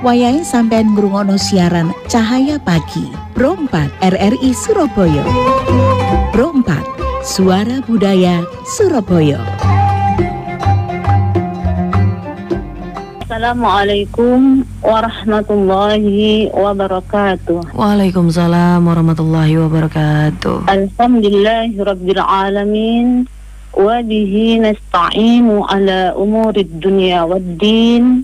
wayahe sampean ngrungokno siaran Cahaya Pagi Pro 4 RRI Surabaya. Pro 4 Suara Budaya Surabaya. Assalamualaikum warahmatullahi wabarakatuh. Waalaikumsalam warahmatullahi wabarakatuh. Alhamdulillahirabbil alamin wa bihi nasta'inu ala umurid dunya waddin.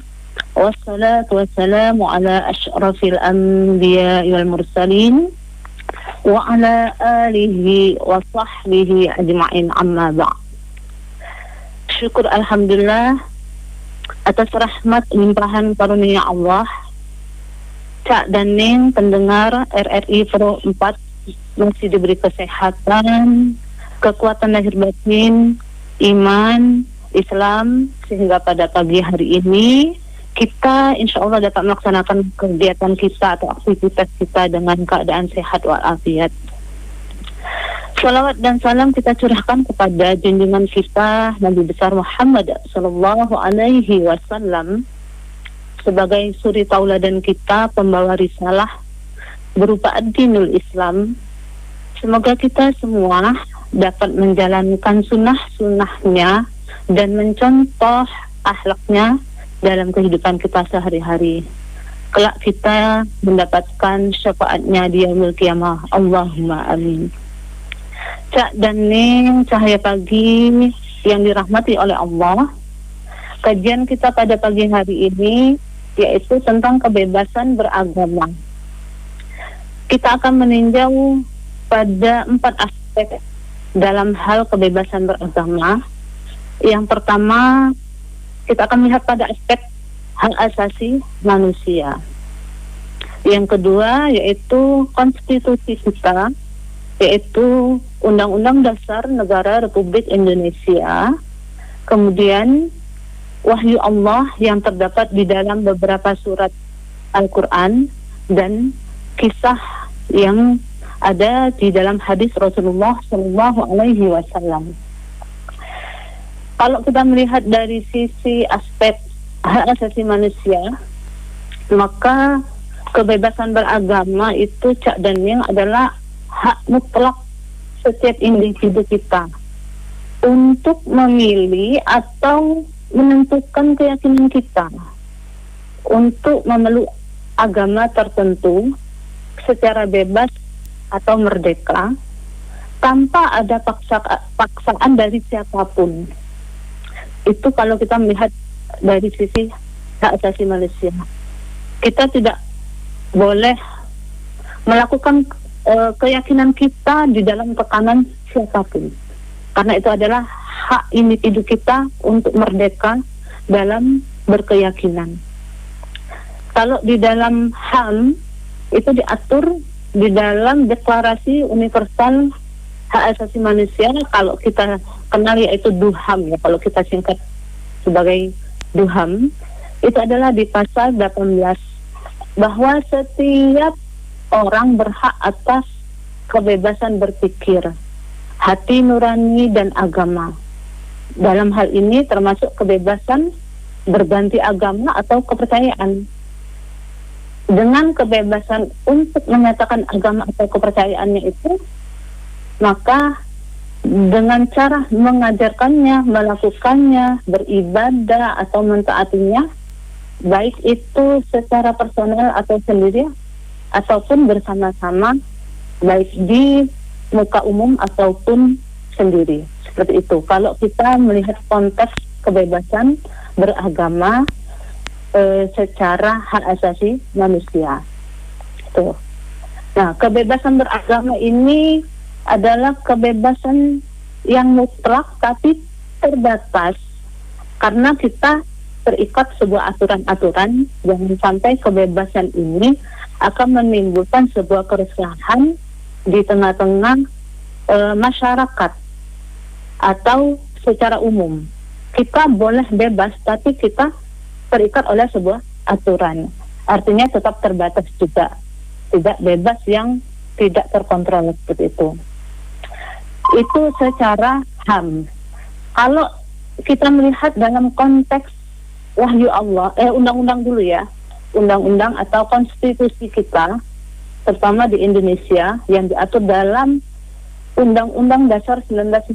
Wassalatu wassalamu ala asyrafil anbiya'i wal mursalin wa ala alihi wa sahbihi ajma'in, amma ba'd. Syukur alhamdulillah atas rahmat limpahan karunia Allah. Cak dan Ning pendengar RRI Pro 4 masih diberi kesehatan, kekuatan lahir batin, iman, Islam, sehingga pada pagi hari ini kita insya Allah dapat melaksanakan kegiatan kita atau aktivitas kita dengan keadaan sehat walafiat. Salawat dan salam kita curahkan kepada junjungan kita Nabi besar Muhammad sallallahu alaihi wasallam sebagai suri tauladan kita, pembawa risalah berupa ad-dinul Islam. Semoga kita semua dapat menjalankan sunnah-sunnahnya dan mencontoh akhlaknya dalam kehidupan kita sehari-hari. Kelak kita mendapatkan syafaatnya di yaumil qiyamah. Allahumma amin. Cak dan Ning Cahaya Pagi yang dirahmati oleh Allah, kajian kita pada pagi hari ini yaitu tentang kebebasan beragama. Kita akan meninjau pada 4 aspek dalam hal kebebasan beragama. Yang pertama, kita akan melihat pada aspek hak asasi manusia. Yang kedua yaitu konstitusi kita, yaitu Undang-Undang Dasar Negara Republik Indonesia. Kemudian wahyu Allah yang terdapat di dalam beberapa surat Al-Quran dan kisah yang ada di dalam hadis Rasulullah Shallallahu Alaihi Wasallam. Kalau kita melihat dari sisi aspek hak asasi manusia, maka kebebasan beragama itu Cak dan Ning adalah hak mutlak setiap individu kita untuk memilih atau menentukan keyakinan kita, untuk memeluk agama tertentu secara bebas atau merdeka tanpa ada paksaan dari siapapun. Itu kalau kita melihat dari sisi hak asasi manusia. Kita tidak boleh melakukan keyakinan kita di dalam tekanan siapapun, karena itu adalah hak individu kita untuk merdeka dalam berkeyakinan. Kalau di dalam HAM itu diatur di dalam Deklarasi Universal Hak Asasi Manusia, kalau kita kenal yaitu DUHAM ya, kalau kita singkat sebagai DUHAM, itu adalah di pasal 18 bahwa setiap orang berhak atas kebebasan berpikir, hati nurani dan agama. Dalam hal ini termasuk kebebasan berganti agama atau kepercayaan. Dengan kebebasan untuk menyatakan agama atau kepercayaannya itu, maka dengan cara mengajarkannya, melakukannya, beribadah atau mentaatinya, baik itu secara personal atau sendiri ataupun bersama-sama, baik di muka umum ataupun sendiri. Seperti itu. Kalau kita melihat konteks kebebasan beragama secara hak asasi manusia. Tuh. Nah, kebebasan beragama ini adalah kebebasan yang mutlak tapi terbatas, karena kita terikat sebuah aturan-aturan. Jangan sampai kebebasan ini akan menimbulkan sebuah keresahan di tengah-tengah masyarakat atau secara umum. Kita boleh bebas, tapi kita terikat oleh sebuah aturan. Artinya tetap terbatas juga, tidak bebas yang tidak terkontrol seperti itu. Itu secara HAM. Kalau kita melihat dalam konteks wahyu Allah, undang-undang dulu ya. undang-undang atau konstitusi kita, terutama di Indonesia, yang diatur dalam Undang-Undang Dasar 1945,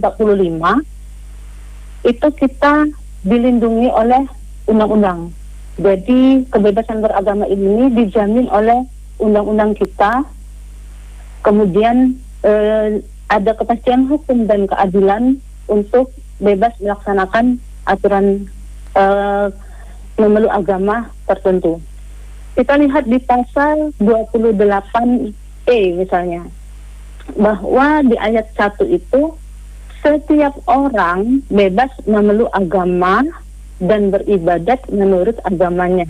itu kita dilindungi oleh undang-undang. Jadi kebebasan beragama ini dijamin oleh undang-undang kita. Kemudian ada kepastian hukum dan keadilan untuk bebas melaksanakan aturan memeluk agama tertentu. Kita lihat di pasal 28E misalnya, bahwa di ayat 1 itu setiap orang bebas memeluk agama dan beribadat menurut agamanya,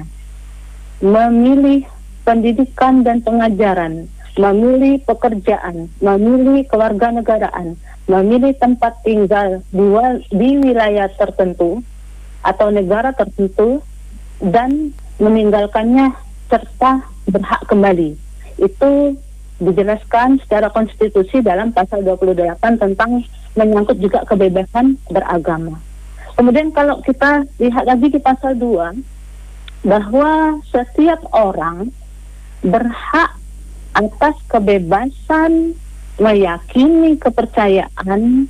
memilih pendidikan dan pengajaran, memilih pekerjaan, memilih kewarganegaraan, memilih tempat tinggal di wilayah tertentu atau negara tertentu, dan meninggalkannya serta berhak kembali. Itu dijelaskan secara konstitusi dalam pasal 28 tentang menyangkut juga kebebasan beragama. Kemudian kalau kita lihat lagi di pasal 2, bahwa setiap orang berhak atas kebebasan meyakini kepercayaan,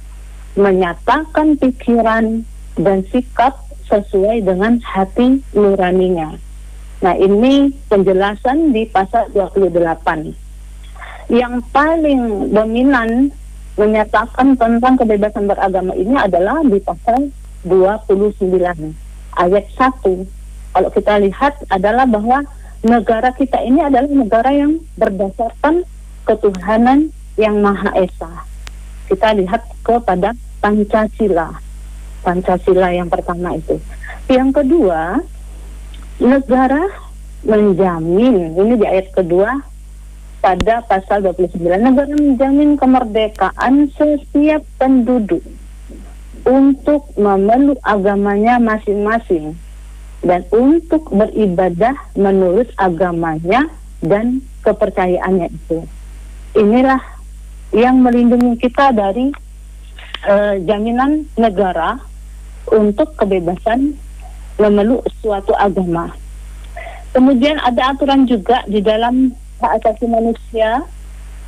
menyatakan pikiran dan sikap sesuai dengan hati nuraninya. Nah, ini penjelasan di pasal 28. Yang paling dominan menyatakan tentang kebebasan beragama ini adalah di pasal 29 ayat 1. Kalau kita lihat adalah bahwa negara kita ini adalah negara yang berdasarkan ketuhanan yang Maha Esa. Kita lihat kepada Pancasila. Pancasila yang pertama itu. Yang kedua, negara menjamin, ini di ayat kedua pada pasal 29, negara menjamin kemerdekaan setiap penduduk untuk memeluk agamanya masing-masing dan untuk beribadah menurut agamanya dan kepercayaannya itu. Inilah yang melindungi kita dari jaminan negara untuk kebebasan memeluk suatu agama. Kemudian ada aturan juga di dalam hak asasi manusia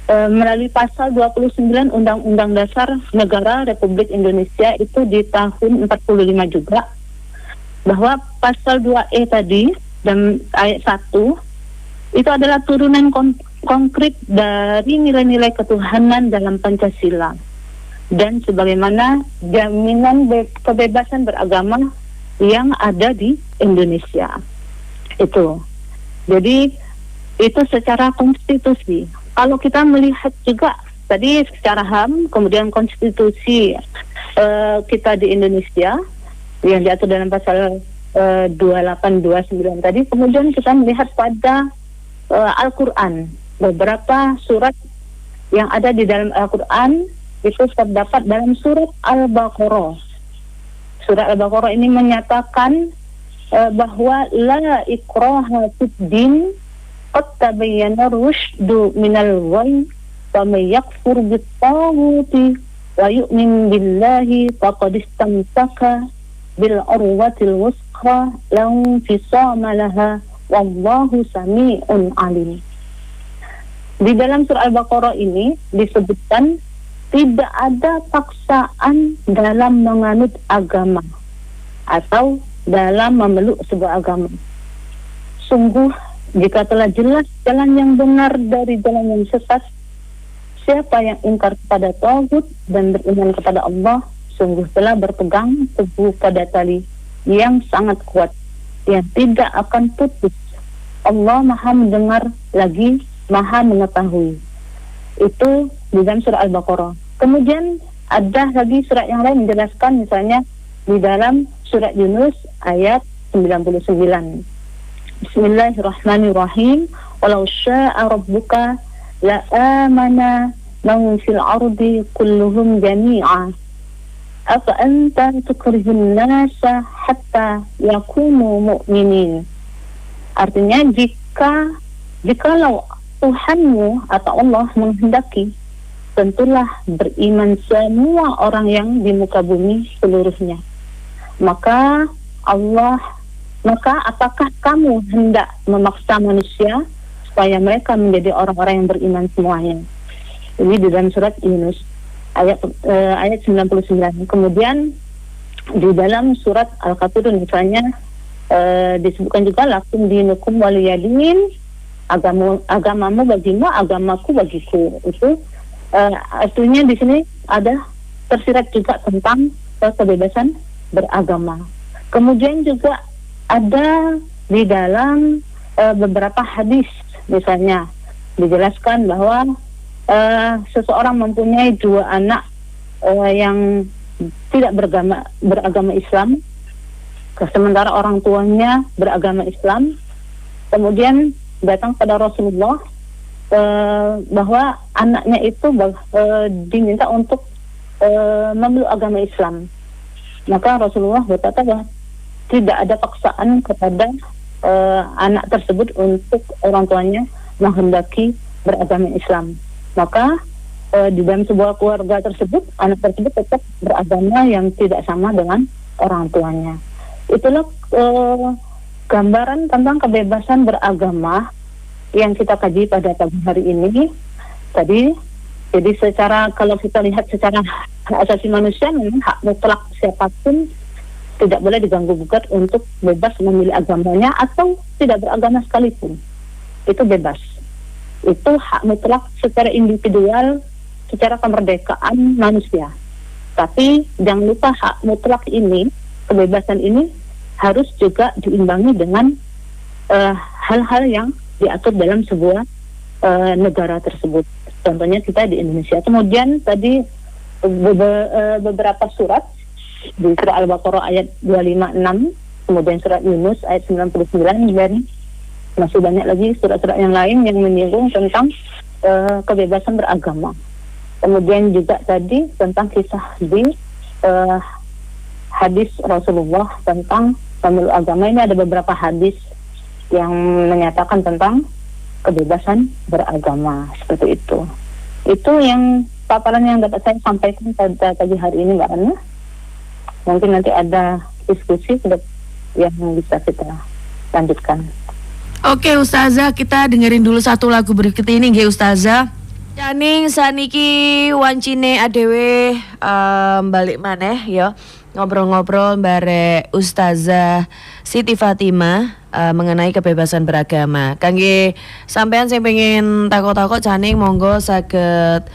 melalui pasal 29 Undang-Undang Dasar Negara Republik Indonesia itu di tahun 45 juga, bahwa pasal 2E tadi dan ayat 1 itu adalah turunan konkret dari nilai-nilai ketuhanan dalam Pancasila dan sebagaimana jaminan kebebasan beragama yang ada di Indonesia. Itu. Jadi itu secara konstitusi. Kalau kita melihat juga tadi secara HAM, kemudian konstitusi kita di Indonesia yang diatur dalam pasal 2829 tadi, kemudian kita melihat pada Al-Quran, beberapa surat yang ada di dalam Al-Quran itu terdapat dalam surat Al-Baqarah. Surat Al-Baqarah ini menyatakan bahwa la ikraha fid din qad tabayyana rusydu minal ghayy wa may yakfur bit-taghuti wa yu'min billahi faqad istamsaka bil urwatil wusqa la infisama laha wallahu sami'un alim. Di dalam surah Al-Baqarah ini disebutkan tidak ada paksaan dalam menganut agama atau dalam memeluk sebuah agama. Sungguh jika telah jelas jalan yang benar dari jalan yang sesat, siapa yang ingkar kepada taghut dan beriman kepada Allah, sungguh telah berpegang teguh pada tali yang sangat kuat yang tidak akan putus. Allah Maha mendengar lagi Maha mengetahui. Itu di dalam surah Al-Baqarah. Kemudian ada lagi surat yang lain menjelaskan, misalnya di dalam surat Yunus ayat 99. Bismillahirrahmanirrahim. Walau syaa rabbuka la amana man fil ardi kulluhum jami'a. Afa anta tukrihun nasa hatta yakunu mu'minin. Artinya jikalau Tuhanmu atau Allah menghendaki, tentulah beriman semua orang yang di muka bumi seluruhnya. Maka Allah Maka apakah kamu hendak memaksa manusia supaya mereka menjadi orang-orang yang beriman semuanya? Ini di dalam surat Yunus ayat 99. Kemudian di dalam surat Al-Kafirun misalnya disebutkan juga lakum dinukum waliyadin, agamamu bagimu, agamaku bagiku. Itu artinya di sini ada tersirat juga tentang kebebasan beragama. Kemudian juga ada di dalam beberapa hadis, misalnya dijelaskan bahwa seseorang mempunyai dua anak yang tidak beragama Islam, sementara orang tuanya beragama Islam. Kemudian datang pada Rasulullah bahwa anaknya itu diminta untuk memeluk agama Islam. Maka Rasulullah berkata bahwa tidak ada paksaan kepada anak tersebut untuk orang tuanya menghendaki beragama Islam. Maka di dalam sebuah keluarga tersebut, anak tersebut tetap beragama yang tidak sama dengan orang tuanya. Itulah gambaran tentang kebebasan beragama yang kita kaji pada pagi hari ini. Jadi secara, kalau kita lihat secara hak asasi manusia, memang hak mutlak siapapun tidak boleh diganggu gugat untuk bebas memilih agamanya atau tidak beragama sekalipun. Itu bebas. Itu hak mutlak secara individual, secara kemerdekaan manusia. Tapi jangan lupa hak mutlak ini, kebebasan ini harus juga diimbangi dengan hal-hal yang diatur dalam sebuah negara tersebut. Contohnya kita di Indonesia. Kemudian tadi beberapa surat di surah Al-Baqarah ayat 256, kemudian surat Yunus ayat 99, dan masih banyak lagi surat-surat yang lain yang menyinggung tentang kebebasan beragama. Kemudian juga tadi tentang kisah di hadis Rasulullah tentang pemeluk agama. Ini ada beberapa hadis yang menyatakan tentang kebebasan beragama seperti itu. Itu yang paparan yang dapat saya sampaikan pada pagi hari ini, Mbak Ana. Mungkin nanti ada diskusi yang bisa kita lanjutkan. Oke Ustazah, kita dengerin dulu satu lagu berikut ini nggih Ustazah. Caning saniki wancine adewe balik maneh ya ngobrol-ngobrol bare Ustazah Siti Fatimah mengenai kebebasan beragama. Kangge sampean sing pengen takok-takok Caning monggo saged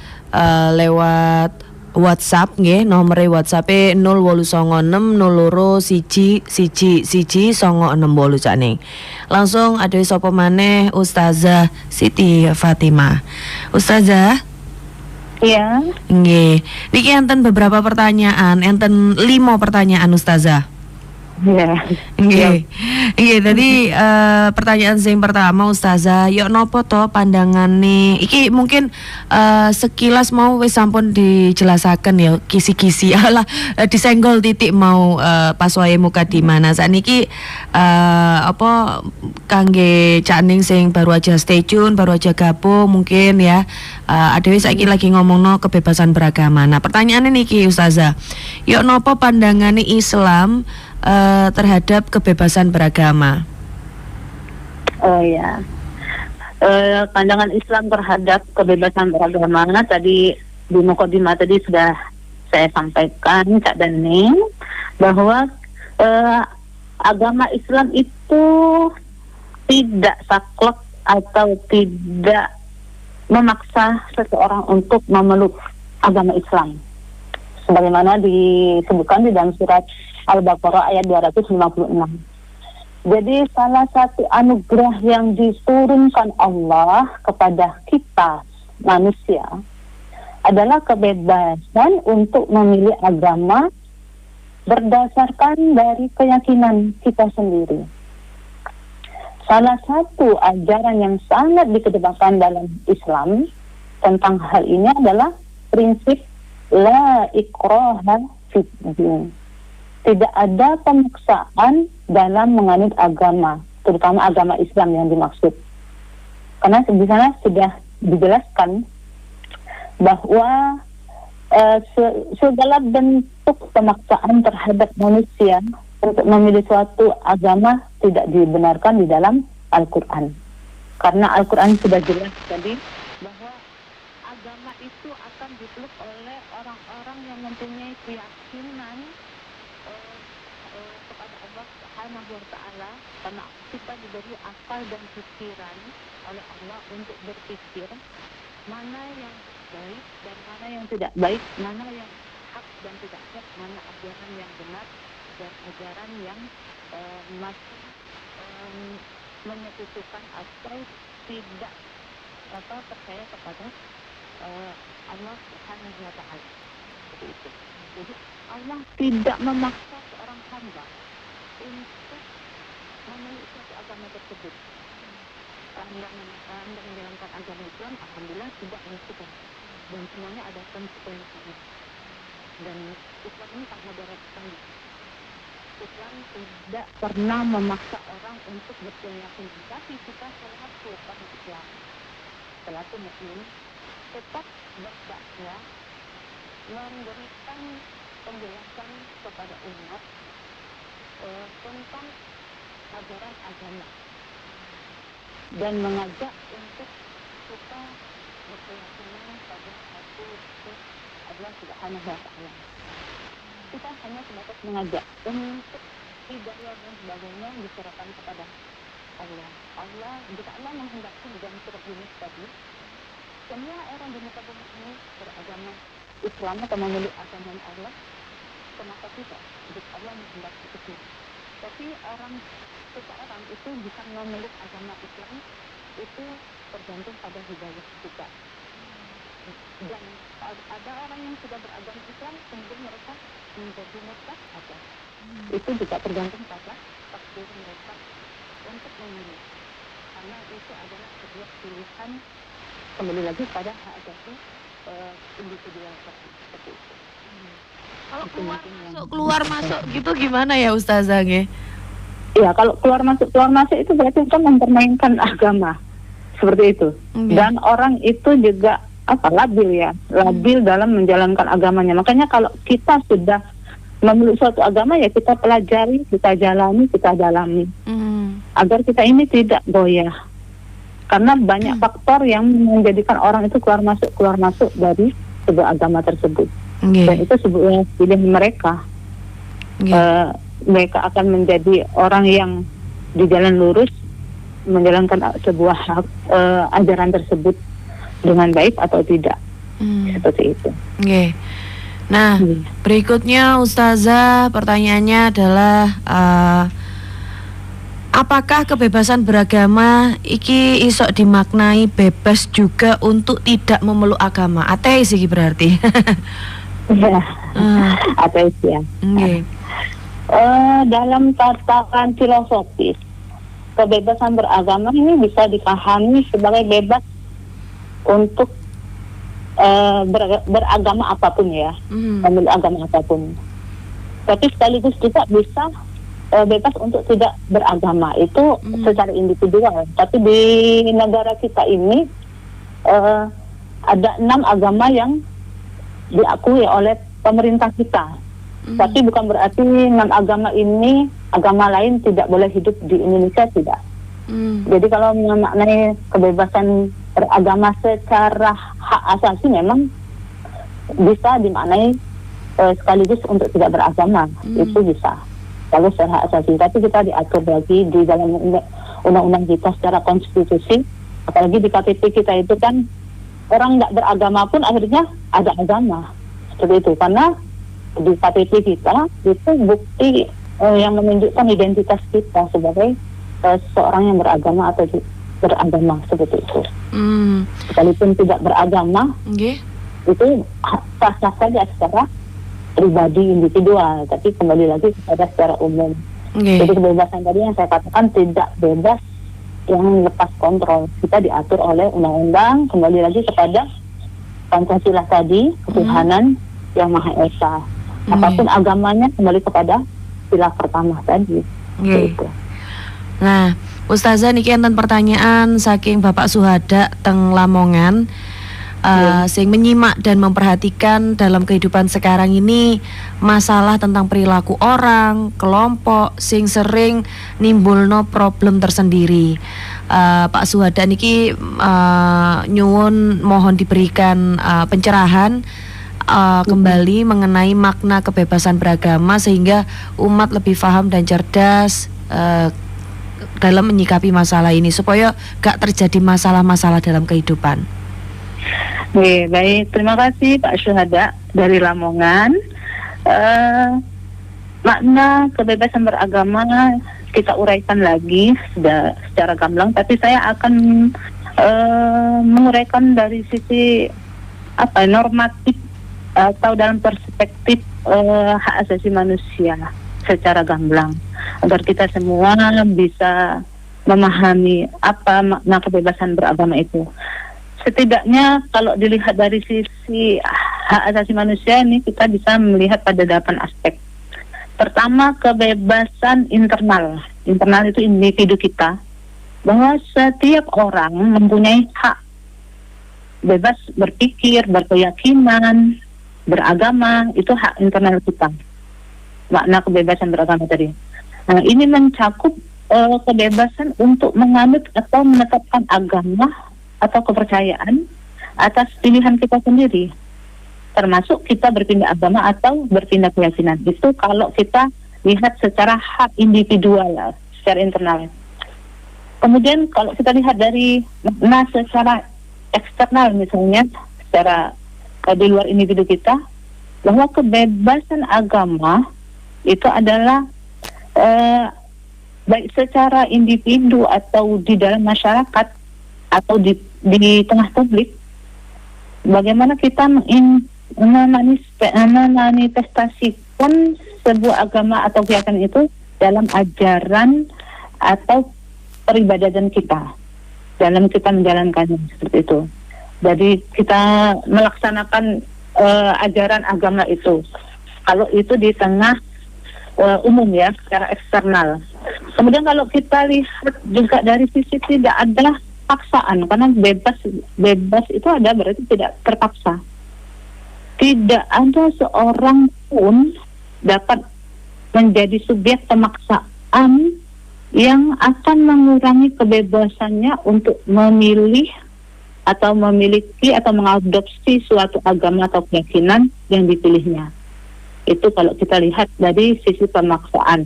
lewat WhatsApp nggih, nomere WhatsApp-e 089602111196 Caning. Langsung ada sapa maneh Ustazah Siti Fatimah. Ustazah? Iya. Nggih. Niki enten beberapa pertanyaan, enten 5 pertanyaan Ustazah. Iya. Nggih. Nggih, tadi pertanyaan sing pertama Ustazah, yo nopo to pandangane iki mungkin sekilas mau wis sampun dijelasaken ya kisi-kisi alah disenggol titik mau pas wae muka di mana sakniki apa kangge Caning sing baru aja stay tune, baru aja gabung mungkin ya adewe saiki lagi ngomongno kebebasan beragama. Nah, pertanyaannya niki Ustazah, yo nopo pandangane Islam terhadap kebebasan beragama? Oh ya, pandangan Islam terhadap kebebasan beragama tadi di mukadimah tadi sudah saya sampaikan Cak Daning bahwa agama Islam itu tidak saklek atau tidak memaksa seseorang untuk memeluk agama Islam, sebagaimana disebutkan di dalam surat Al-Baqarah ayat 256. Jadi salah satu anugerah yang diturunkan Allah kepada kita manusia adalah kebebasan untuk memilih agama berdasarkan dari keyakinan kita sendiri. Salah satu ajaran yang sangat dikedepankan dalam Islam tentang hal ini adalah prinsip la ikraha fid din. Tidak ada pemaksaan dalam menganut agama, terutama agama Islam yang dimaksud. Karena di sana sudah dijelaskan bahwa segala bentuk pemaksaan terhadap manusia untuk memilih suatu agama tidak dibenarkan di dalam Al-Quran. Karena Al-Quran sudah jelas tadi bahwa agama itu akan dipeluk oleh orang-orang yang mempunyai keyakinan kepada Allah Subhanahu wa Ta'ala, karena kita diberi akal dan pikiran oleh Allah untuk berpikir mana yang baik dan mana yang tidak baik, mana yang hak dan tidak hak, mana ajaran yang benar dan ajaran yang masih menyekutukan atau tidak percaya kepada Allah Subhanahu wa Ta'ala. Seperti itu. Jadi Allah tidak memaksa seorang hamba untuk memilih suatu agama tersebut. Anda menjalankan agama Islam, alhamdulillah tidak memaksakan, dan semuanya ada konsekuensinya. Dan Islam ini tak moderat sekali. Islam tidak pernah memaksa orang untuk berkeyakinan, tapi kita selaku orang Islam, selaku Muslim, tetap berdakwah, memberikan penjelasan kepada umat tentang ajaran agama dan mengajak untuk kita berkeyakinan pada satu Allah Subhanahu wa Ta'ala. Kita hanya sebatas mengajak untuk hidayah dan sebagainya diserahkan kepada Allah. Jika Allah menghendaki di dalam surat Yunus tadi, semua orang di muka bumi ini beragama Islam atau memilih agama Allah, kenapa tidak? Jika Allah menghendaki itu. Tapi seseorang itu bisa memilih agama Islam itu tergantung pada hidayah kita. Dan ada orang yang sudah beragama Islam kemudian mereka menjadi murtad saja. Itu juga tergantung pada takdir mereka untuk memilih. Karena itu adalah sebuah pilihan, kembali lagi pada hak asasi individual seperti itu. Kalau keluar masuk gitu gimana ya Ustazah nge? Iya, kalau keluar masuk itu berarti kan mempermainkan agama. Seperti itu. Dan orang itu juga labil dalam menjalankan agamanya. Makanya kalau kita sudah memilih suatu agama, ya kita pelajari, kita jalani, kita dalami. Agar kita ini tidak goyah. Karena banyak faktor yang menjadikan orang itu keluar masuk dari sebuah agama tersebut. Dan itu sebuah pilihan mereka. Mereka akan menjadi orang yang di jalan lurus menjalankan sebuah ajaran tersebut dengan baik atau tidak. Seperti itu. Nah, berikutnya Ustazah, pertanyaannya adalah apakah kebebasan beragama iki isok dimaknai bebas juga untuk tidak memeluk agama? Ateis iki berarti. Ya, ateis ya. Dalam tataran filosofis, kebebasan beragama ini bisa dipahami sebagai bebas untuk beragama apapun ya, memilih agama apapun. Tapi sekaligus juga bisa bebas untuk tidak beragama, itu secara individual. Tapi di negara kita ini ada 6 agama yang diakui oleh pemerintah kita. Tapi bukan berarti 6 agama ini, agama lain tidak boleh hidup di Indonesia, tidak. Jadi kalau memaknai kebebasan beragama secara hak asasi memang bisa dimaknai sekaligus untuk tidak beragama, itu bisa. Kalau secara hak asasi, tapi kita diatur lagi di dalam undang-undang kita secara konstitusi, apalagi di KTP kita itu kan orang nggak beragama pun akhirnya ada agama, seperti itu. Karena di KTP kita itu bukti yang menunjukkan identitas kita sebagai seorang yang beragama atau beragama, seperti itu. Sekalipun tidak beragama, itu sah-sah saja secara pribadi individual, tapi kembali lagi kepada secara umum. Jadi kebebasan tadi yang saya katakan tidak bebas yang lepas kontrol. Kita diatur oleh undang-undang, kembali lagi kepada Pancasila tadi, ketuhanan yang Maha Esa. Apapun agamanya kembali kepada sila pertama tadi. Gitu. Nah, Ustazah niki enten pertanyaan saking Bapak Suhada teng Lamongan. sing menyimak dan memperhatikan dalam kehidupan sekarang ini masalah tentang perilaku orang, kelompok sing sering nimbulno problem tersendiri. Pak Suhada niki nyuwun mohon diberikan pencerahan kembali mengenai makna kebebasan beragama sehingga umat lebih paham dan cerdas dalam menyikapi masalah ini supaya gak terjadi masalah-masalah dalam kehidupan. Baik, terima kasih Pak Syuhada dari Lamongan. Makna kebebasan beragama kita uraikan lagi secara gamblang, tapi saya akan menguraikan dari sisi normatif atau dalam perspektif hak asasi manusia secara gamblang, agar kita semua bisa memahami apa makna kebebasan beragama itu. Setidaknya kalau dilihat dari sisi hak asasi manusia ini, kita bisa melihat pada 8 aspek. Pertama, kebebasan internal. Internal itu individu kita, bahwa setiap orang mempunyai hak bebas berpikir, berkeyakinan, beragama, itu hak internal kita. Makna kebebasan beragama tadi. Nah, ini mencakup kebebasan untuk menganut atau menetapkan agama atau kepercayaan atas pilihan kita sendiri, termasuk kita berpindah agama atau berpindah keyakinan. Itu kalau kita lihat secara hak individual, secara internal. Kemudian kalau kita lihat dari makna secara eksternal, misalnya secara di luar individu kita, bahwa kebebasan agama itu adalah baik secara individu atau di dalam masyarakat atau di tengah publik, bagaimana kita memanifestasikan sebuah agama atau keyakinan itu dalam ajaran atau peribadatan kita, dalam kita menjalankannya, seperti itu. Jadi kita melaksanakan ajaran agama itu, kalau itu di tengah umum ya, secara eksternal. Kemudian kalau kita lihat juga dari sisi tidak ada paksaan, karena bebas itu ada berarti tidak terpaksa. Tidak ada seorang pun dapat menjadi subjek pemaksaan yang akan mengurangi kebebasannya untuk memilih atau memiliki atau mengadopsi suatu agama atau keyakinan yang dipilihnya. Itu kalau kita lihat dari sisi pemaksaan.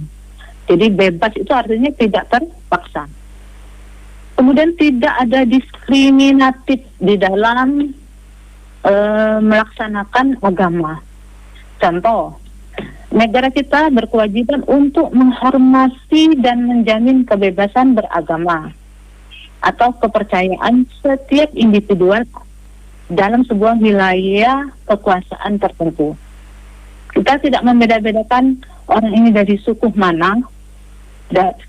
Jadi bebas itu artinya tidak terpaksa. Kemudian tidak ada diskriminatif di dalam melaksanakan agama. Contoh, negara kita berkewajiban untuk menghormati dan menjamin kebebasan beragama atau kepercayaan setiap individual dalam sebuah wilayah kekuasaan tertentu. Kita tidak membeda-bedakan orang ini dari suku mana,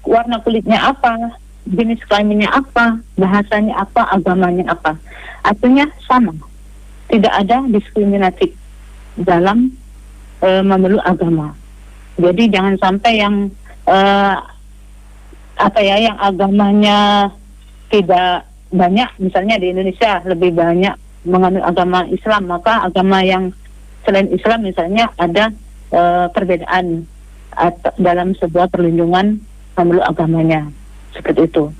warna kulitnya apa, jenis kelaminnya apa, bahasanya apa, agamanya apa. Artinya sama. Tidak ada diskriminatif dalam memeluk agama. Jadi jangan sampai yang yang agamanya tidak banyak, misalnya di Indonesia lebih banyak menganut agama Islam, maka agama yang selain Islam misalnya ada perbedaan dalam sebuah perlindungan memeluk agamanya, seperti itu.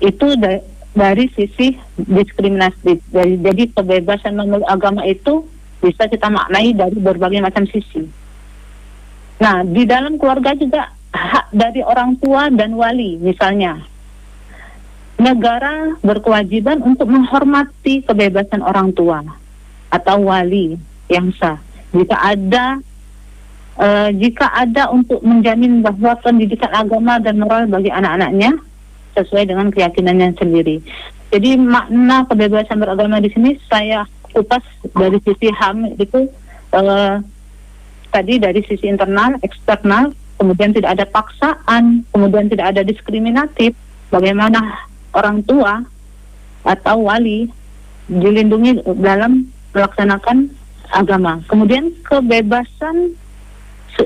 Itu dari sisi diskriminasi. Jadi kebebasan memeluk agama itu bisa kita maknai dari berbagai macam sisi. Nah, di dalam keluarga juga hak dari orang tua dan wali, misalnya negara berkewajiban untuk menghormati kebebasan orang tua atau wali yang sah. Jika ada untuk menjamin bahwa pendidikan agama dan moral bagi anak-anaknya sesuai dengan keyakinannya sendiri. Jadi makna kebebasan beragama di sini saya kupas dari sisi HAM itu tadi dari sisi internal, eksternal, kemudian tidak ada paksaan, kemudian tidak ada diskriminatif. Bagaimana orang tua atau wali dilindungi dalam melaksanakan agama. Kemudian kebebasan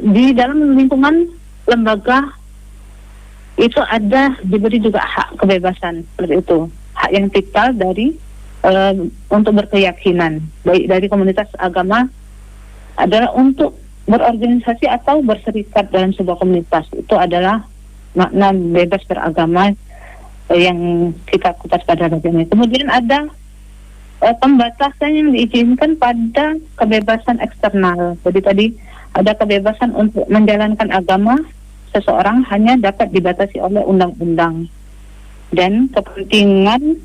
di dalam lingkungan lembaga itu ada diberi juga hak kebebasan seperti itu, hak yang vital dari untuk berkeyakinan, baik dari komunitas agama adalah untuk berorganisasi atau berserikat dalam sebuah komunitas. Itu adalah makna bebas beragama yang kita kupas pada agama. Kemudian ada pembatasan yang diizinkan pada kebebasan eksternal. Jadi tadi ada kebebasan untuk menjalankan agama seseorang hanya dapat dibatasi oleh undang-undang dan kepentingan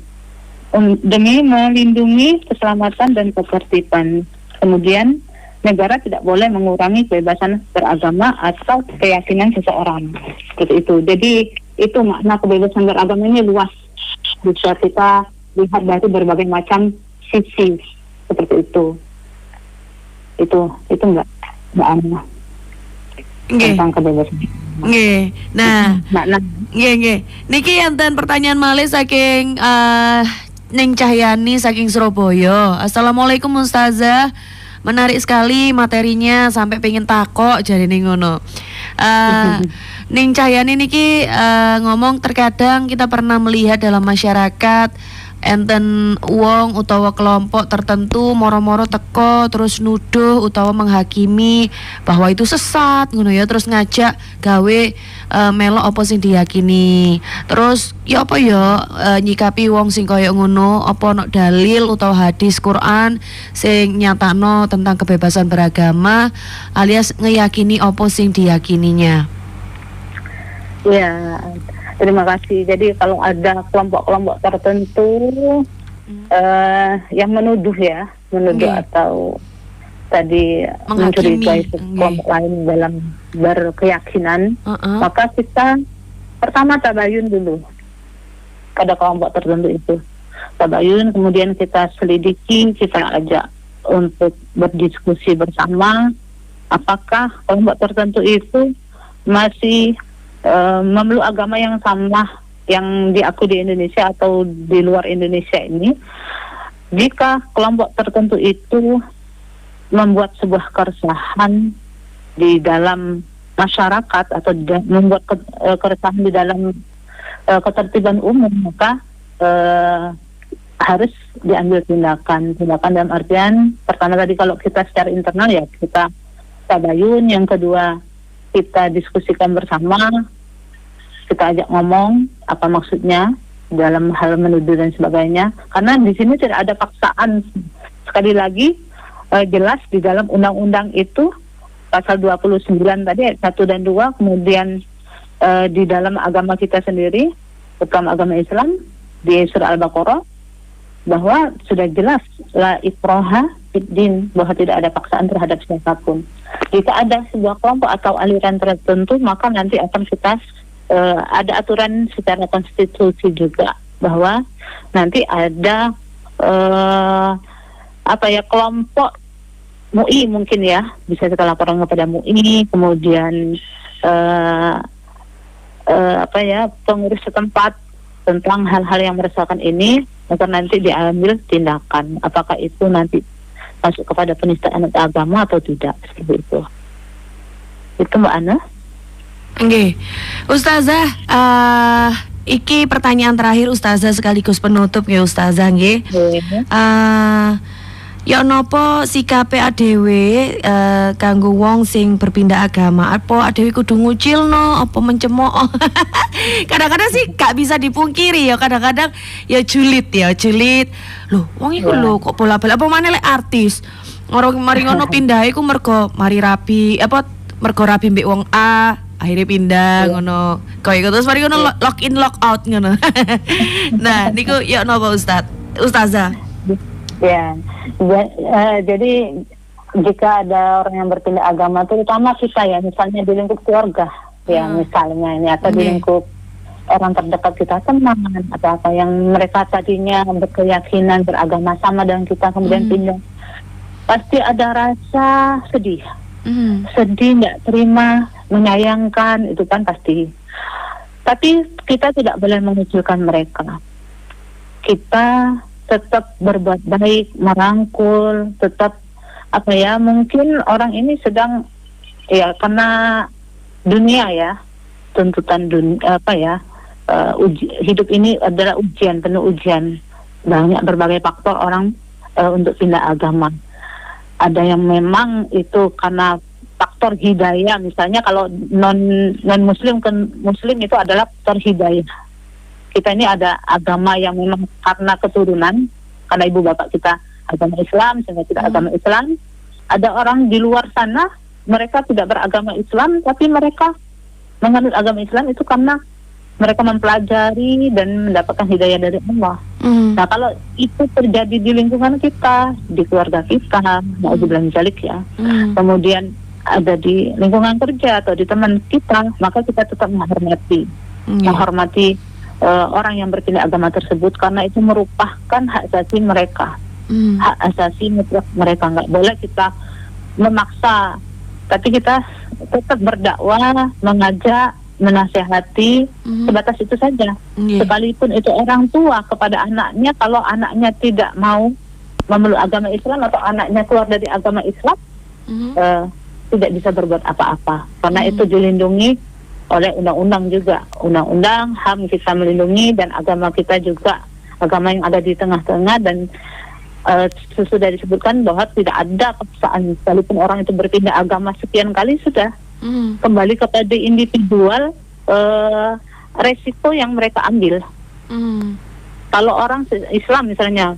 demi melindungi keselamatan dan ketertiban. Kemudian negara tidak boleh mengurangi kebebasan beragama atau keyakinan seseorang. Seperti itu. Jadi itu makna kebebasan beragama ini luas. Bisa kita lihat dari berbagai macam sisi seperti itu. Itu Mbak Ana. Tentang kebebasan. Nggih. Nah, makna. Nggih. Niki enten pertanyaan malih saking Ning Cahyani saking Surabaya. Assalamualaikum Ustazah. Menarik sekali materinya sampai pengen takok jadi ning ngono. Ning Cahyani niki ngomong terkadang kita pernah melihat dalam masyarakat enten wong utawa kelompok tertentu moro-moro teko terus nuduh utawa menghakimi bahwa itu sesat ngono ya, terus ngajak gawe melok apa sing diyakini. Terus ya apa ya nyikapi wong sing kaya ngono, apa ono dalil utawa hadis Quran sing nyatakno tentang kebebasan beragama alias ngeyakini apa sing diyakininya. Ya, terima kasih. Jadi kalau ada kelompok-kelompok tertentu yang menuduh atau tadi mencurigai kelompok lain dalam berkeyakinan, maka kita pertama tabayun dulu pada kelompok tertentu itu. Tabayun, kemudian kita selidiki, kita ajak untuk berdiskusi bersama apakah kelompok tertentu itu masih memeluk agama yang sama yang diakui di Indonesia atau di luar Indonesia ini. Jika kelompok tertentu itu membuat sebuah keresahan di dalam masyarakat atau membuat keresahan di dalam ketertiban umum, maka harus diambil tindakan dalam artian pertama tadi kalau kita secara internal ya kita tabayun, yang kedua kita diskusikan bersama, kita ajak ngomong apa maksudnya dalam hal menuduh dan sebagainya. Karena di sini tidak ada paksaan. Sekali lagi jelas di dalam undang-undang itu pasal 29 tadi ayat 1 dan 2, kemudian di dalam agama kita sendiri, terutama agama Islam di surah Al-Baqarah, bahwa sudah jelas la ikraha fiddin, bahwa tidak ada paksaan terhadap siapapun. Jika ada sebuah kelompok atau aliran tertentu, maka nanti akan kita ada aturan secara konstitusi juga bahwa nanti ada kelompok MUI mungkin ya, bisa kita laporkan kepada MUI, kemudian pengurus setempat tentang hal-hal yang meresahkan ini, agar nanti diambil tindakan apakah itu nanti masuk kepada penistaan agama atau tidak, seperti itu. Itu Mbak Ana. Nggih. Ustazah, iki pertanyaan terakhir Ustazah sekaligus penutup ya Ustazah nggih. Ya nopo sikape adewe kanggo wong sing berpindah agama? Apa adewe kudu ngucilno, apa mencemooh? Kadang-kadang sih gak bisa dipungkiri ya, kadang-kadang ya julid. Loh, wong iku lho kok bola-balik apa maneh lek artis. Mari ngono pindah iku mergo mergo rabi mbek wong A, akhirnya pindah ngono. Kaya terus mari ngono lock in lock out ngono. Nah, niku ya napa Ustazah? Ya, jadi jika ada orang yang berpindah agama, terutama kita ya, misalnya di lingkup keluarga, ya misalnya ini atau di lingkup orang terdekat kita, teman atau apa yang mereka tadinya berkeyakinan beragama sama dengan kita kemudian pindah, pasti ada rasa sedih, nggak terima, menyayangkan, itu kan pasti. Tapi kita tidak boleh mengucilkan mereka. Kita tetap berbuat baik, merangkul, tetap mungkin orang ini sedang karena dunia ya, tuntutan dunia hidup ini adalah ujian, penuh ujian. banyak berbagai faktor orang untuk pindah agama. Ada yang memang itu karena faktor hidayah, misalnya kalau non muslim ke muslim itu adalah faktor hidayah. Kita ini ada agama yang memang karena keturunan, karena ibu bapak kita agama Islam sehingga kita agama Islam. Ada orang di luar sana mereka tidak beragama Islam tapi mereka menganut agama Islam itu karena mereka mempelajari dan mendapatkan hidayah dari Allah. Nah, kalau itu terjadi di lingkungan kita, di keluarga kita, na'udzubillah min dzalik ya. Kemudian ada di lingkungan kerja atau di teman kita, maka kita tetap menghormati orang yang berpindah agama tersebut karena itu merupakan hak asasi mereka. Hak asasi mutlak mereka, nggak boleh kita memaksa, tapi kita tetap berdakwah, mengajak, menasehati, sebatas itu saja. Sekalipun itu orang tua kepada anaknya, kalau anaknya tidak mau memeluk agama Islam atau anaknya keluar dari agama Islam, tidak bisa berbuat apa-apa karena itu dilindungi oleh undang-undang juga. Undang-undang HAM kita melindungi, dan agama kita juga agama yang ada di tengah-tengah, dan sudah disebutkan bahwa tidak ada paksaan. Sekalipun orang itu berpindah agama sekian kali, sudah kembali kepada individual resiko yang mereka ambil. Kalau orang Islam misalnya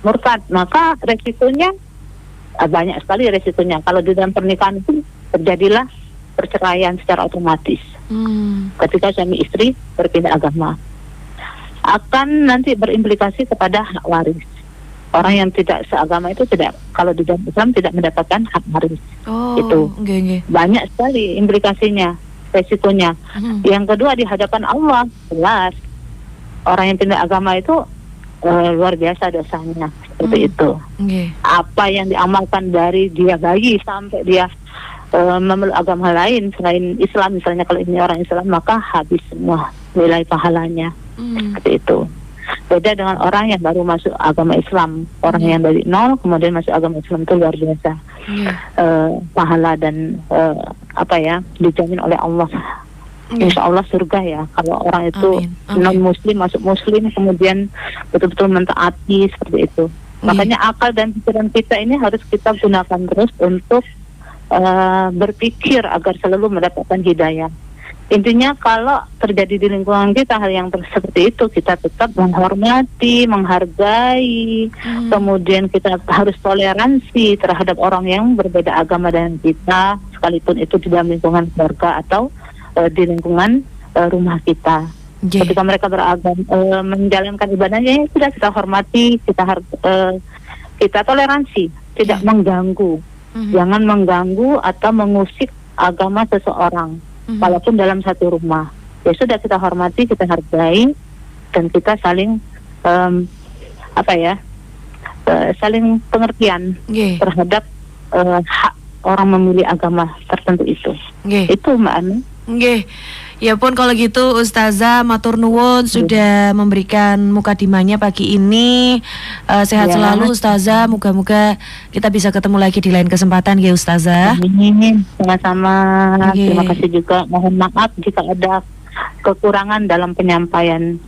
murtad, maka resikonya banyak sekali resikonya. Kalau di dalam pernikahan itu terjadilah perceraian secara otomatis. Ketika suami istri berpindah agama, akan nanti berimplikasi kepada hak waris. Orang yang tidak seagama itu tidak, kalau di dalam Islam tidak mendapatkan hak waris. Itu banyak sekali implikasinya, resikonya. Yang kedua, di hadapan Allah jelas orang yang pindah agama itu luar biasa dosanya, seperti itu. Apa yang diamalkan dari dia bayi sampai dia memeluk agama lain selain Islam, misalnya kalau ini orang Islam, maka habis semua nilai pahalanya. Seperti itu. Beda dengan orang yang baru masuk agama Islam, orang yang dari nol kemudian masuk agama Islam, itu luar biasa. Pahala dan dijamin oleh Allah. Insya Allah surga ya. Kalau orang itu non muslim masuk muslim kemudian betul-betul mentaati, seperti itu. Makanya akal dan pikiran kita ini harus kita gunakan terus untuk berpikir agar selalu mendapatkan hidayah. Intinya kalau terjadi di lingkungan kita hal yang seperti itu, kita tetap menghormati, menghargai, kemudian kita harus toleransi terhadap orang yang berbeda agama dengan kita, sekalipun itu di dalam lingkungan keluarga atau di lingkungan rumah kita. Ketika mereka beragama, menjalankan ibadahnya, ya sudah kita hormati, kita toleransi, tidak mengganggu. Jangan mengganggu atau mengusik agama seseorang, walaupun dalam satu rumah. Ya sudah, kita hormati, kita hargai, dan kita saling saling pengertian terhadap hak orang memilih agama tertentu itu. Itu Mbak Ani. Ya pun kalau gitu Ustazah matur nuwun sudah memberikan mukadimahnya pagi ini. Sehat selalu Ustazah, moga-moga kita bisa ketemu lagi di lain kesempatan ya Ustazah. Amin. Sama-sama. Terima kasih juga. Mohon maaf jika ada kekurangan dalam penyampaian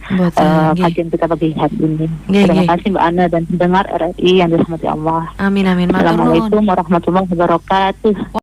kajian kita pagi hari ini. Terima kasih Mbak Ana dan pendengar RRI yang dirahmati Allah. Amin amin. Assalamualaikum warahmatullahi wabarakatuh.